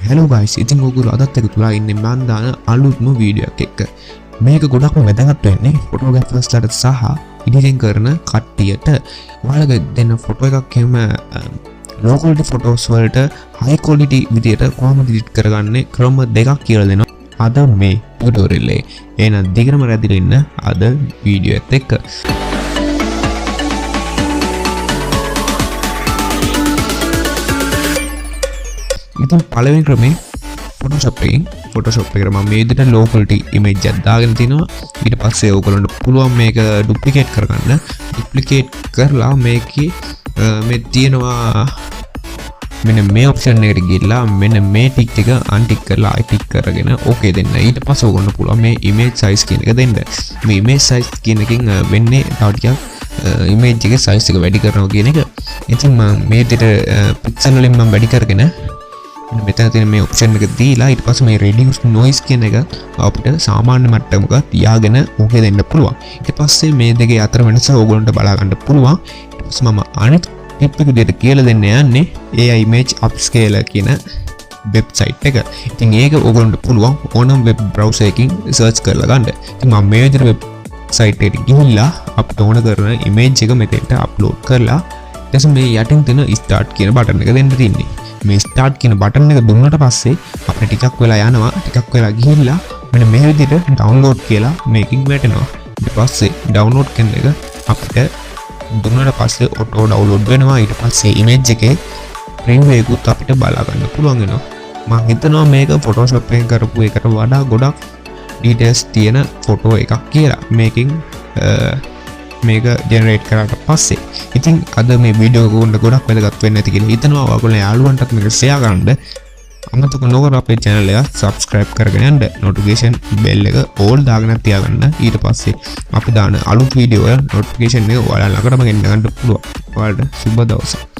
Hello guys, ඉතින් ඔයගොල්ලෝ අදත් එකතුලා ඉන්නේ මම දාන අලුත්ම වීඩියෝ එකක් එක්ක. මේක ගොඩක්ම වැදගත් වෙන්නේ ෆොටෝග්‍රැෆර්ස්ලාට සහ එඩිටින් කරන කට්ටියට. ඔයාලගේ දෙන ෆොටෝ එකක් එහෙම low quality photos වලට high quality විදියට කොහොමද edit කරගන්නේ ක්‍රම දෙකක් කියලා දෙනවා. අද මේ ටියුටෝරියල් එකේ. එහෙනම් දිගටම රැඳිලා ඉන්න අද වීඩියෝ එකත් එක්ක. ඉතින් පළවෙනි ක්‍රමේ Photoshop එකට මම මේ විදිහට low quality image එකක් දාගෙන තිනවා. ඊට පස්සේ ඔයගොල්ලන්ට පුළුවන් මේක duplicate කරගන්න. duplicate කරලා මේකේ මේ තියෙනවා මෙන්න මේ option එකට ගිහලා මෙන්න මේ tick එක untick කරලා I tick කරගෙන okay දෙන්න. ඊට පස්සේ ඔයගොල්ලන්ට පුළුවන් මේ image size කියන එක දෙන්න. මේ image size කියන එකෙන් වෙන්නේ තව ටිකක් image එකේ size එක වැඩි කරනවා කියන එක. ඉතින් මම මේ විදිහට pixel වලින් මම වැඩි කරගෙන මෙතන තියෙන මේ ඔප්ෂන් එක දීලා ඊට පස්සේ මේ reduce noise කියන එක අපිට සාමාන්‍ය මට්ටමක තියාගෙන ඕකේ දෙන්න පුළුවන්. ඊට පස්සේ මේ දෙකේ අතර වෙනස ඕගොල්ලන්ට බලා ගන්න පුළුවන්. ඊට පස්සේ මම අනිත් ටිප් එක විදිහට කියලා දෙන්න යන්නේ AI image upscaler කියන වෙබ්සයිට් එක. ඉතින් ඒක ඕගොල්ලන්ට පුළුවන් ඕනම වෙබ් browser එකකින් search කරලා ගන්න. ඉතින් මම මේ විදිහට වෙබ්සයිට් එකට ගිහිල්ලා අපිට ඕන කරන image එක මෙතෙන්ට upload කරලා ඊට පස්සේ මේ යටින් තියෙන start කියන බටන් එක දෙන්න තියෙන්නේ. මේ start කියන බටන් එක දුන්නාට පස්සේ අපිට ටිකක් වෙලා යනවා. ටිකක් වෙලා ගිහිල්ලා මෙන්න මේ විදිහට download කියලා මේකෙන් වැටෙනවා. ඊට පස්සේ download කියන එක අපිට දුන්නාට පස්සේ auto download වෙනවා. ඊට පස්සේ image එකේ preview එකකුත් අපිට බලා ගන්න පුළුවන් වෙනවා. මම හිතනවා මේක Photoshop එකෙන් කරපු එකට වඩා ගොඩක් details තියෙන photo එකක් කියලා. මේකෙන් මේක ජෙනරේට් කරාට පස්සේ ඉතින් අද මේ වීඩියෝ එක උන්ට ගොඩක් වැදගත් වෙන්න ඇති කියලා හිතනවා. ඔයගොල්ලෝ යාළුවන්ටත් මේක ෂෙයා කරන්න. අමතක නොකර අපේ channel එක subscribe කරගෙන යන්න. notification bell එක all දාගෙන තියාගන්න. ඊට පස්සේ අපි දාන අලුත් වීඩියෝ වල notification එක ඔයාලා ළඟටම ගෙන්න ගන්න පුළුවන්. ඔයාලට සුබ දවසක්.